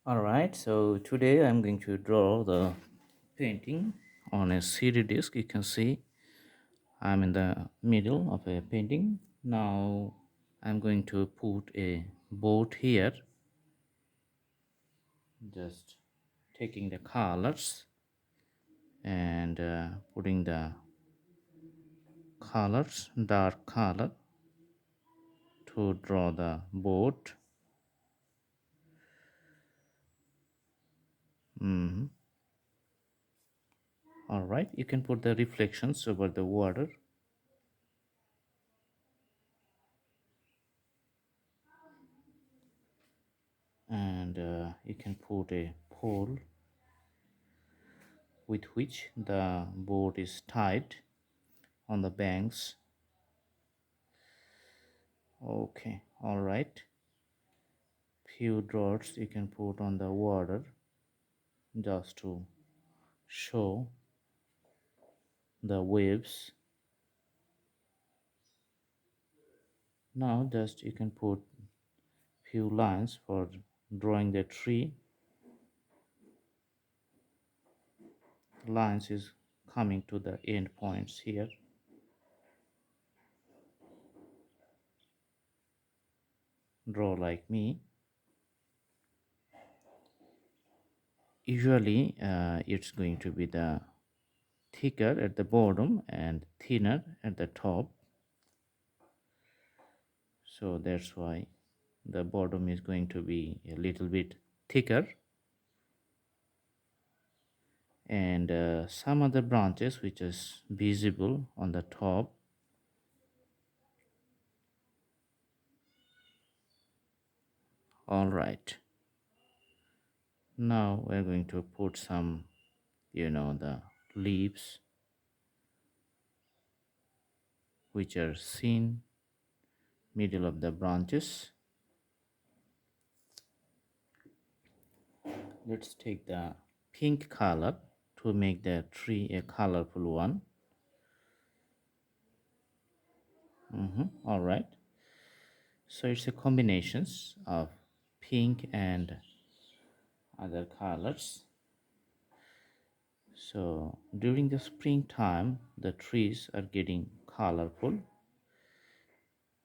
Alright, so today I'm going to draw the painting on a CD disc. You can see I'm in the middle of a painting. Now I'm going to put a boat here, just taking the colors and putting the colors, dark color to draw the boat. Alright, you can put the reflections over the water. And you can put a pole with which the boat is tied on the banks. Okay, all right. Few dots you can put on the water just to show the waves. Now just you can put few lines for drawing the tree. Lines is coming to the end points here. Draw like me. Usually it's going to be the thicker at the bottom and thinner at the top, so that's why the bottom is going to be a little bit thicker, and some other branches which is visible on the top. All right, now we're going to put some, the leaves which are seen middle of the branches. Let's take the pink color to make the tree a colorful one. All right, so it's a combinations of pink and other colors. So during the springtime the trees are getting colorful.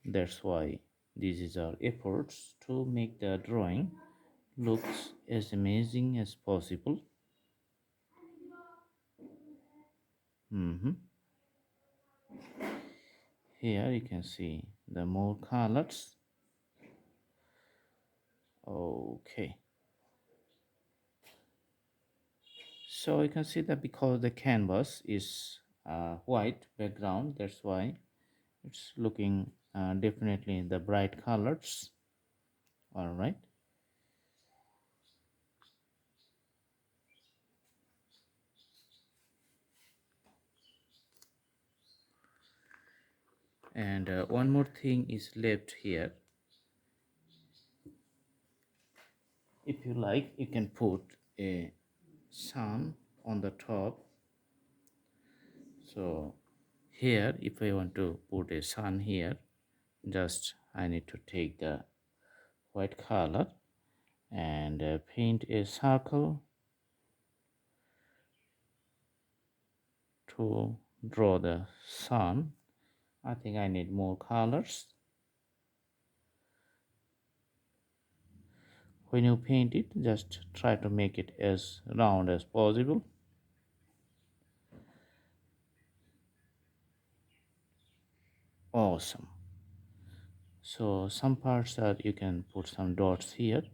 That's why this is our efforts to make the drawing looks as amazing as possible. Here you can see the more colors. Okay, so you can see that because the canvas is white background, that's why it's looking definitely the bright colors. All right, and one more thing is left here. If you like, you can put a sun on the top. So here if I want to put a sun here, just I need to take the white color and paint a circle to draw the sun. I think I need more colors. When you paint it, just try to make it as round as possible. Awesome. So some parts that you can put some dots here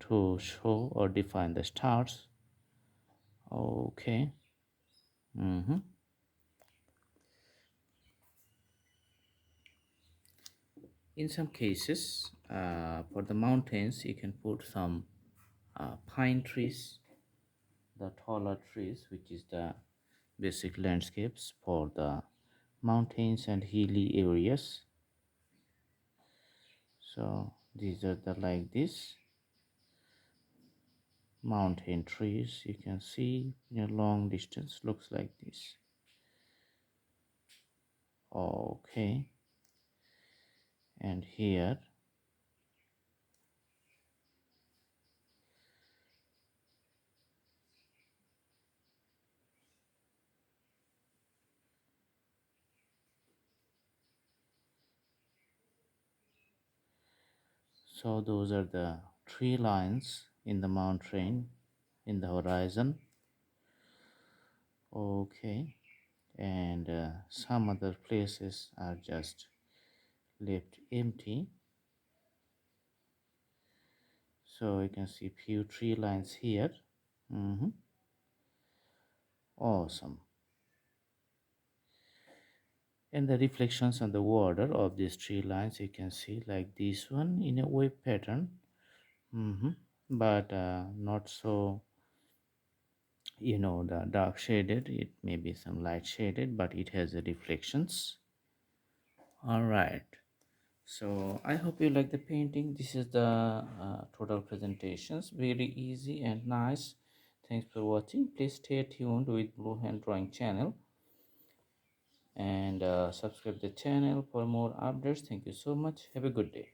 to show or define the stars. Okay. In some cases, for the mountains, you can put some pine trees, the taller trees, which is the basic landscapes for the mountains and hilly areas. So these are the like this mountain trees. You can see in a long distance looks like this. Okay, and here So those are the tree lines in the mountain in the horizon. Okay, and some other places are just left empty. So you can see few tree lines here. Mhm. Awesome. And the reflections on the water of these tree lines you can see like this one in a wave pattern. But not so, the dark shaded. It may be some light shaded, but it has the reflections. All right. So I hope you like the painting. This is the total presentations. Very easy and nice. Thanks for watching. Please stay tuned with Blue Hand Drawing channel and subscribe the channel for more updates. Thank you so much. Have a good day.